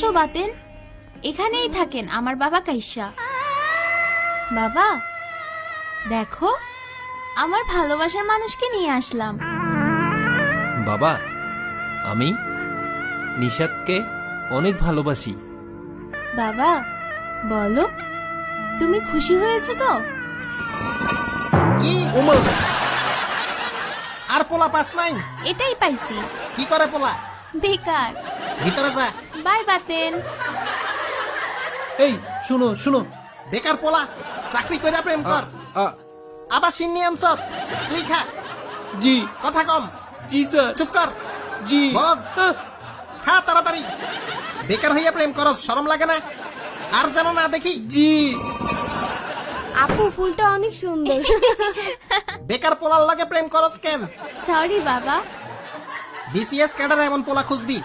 বসো বাতেন, এখানেই থাকেন আমার বাবা কাইসা। বাবা দেখো, আমার ভালোবাসার মানুষকে নিয়ে আসলাম। বাবা, আমি নিশাদকে অনেক ভালোবাসি। বাবা বলো, তুমি খুশি হয়েছো তো? কি ওমা, আর পোলা পাস নাই? এটাই পাইছি। কি করে পোলা? বেকার। ভিতরে যা। বাই বাতেন। এই শুনো শুনো। বেকার পোলা, চাকরি করে প্রেম কর। আ- আবার সিন্নি আনছ, তুই খা। জি কথা কম, জি স্যার। চুপ কর। জি বলদ, আহ, খা তাড়াতাড়ি। বেকার হইয়া প্রেম করস, শরম লাগে না? আর যেন না দেখি। জি। আপু ফুলটা অনেক সুন্দর। বেকার পোলার লাগে প্রেম করস কেন? সরি বাবা। বিসিএস ক্যাডারে এমন পোলা খুঁজবি?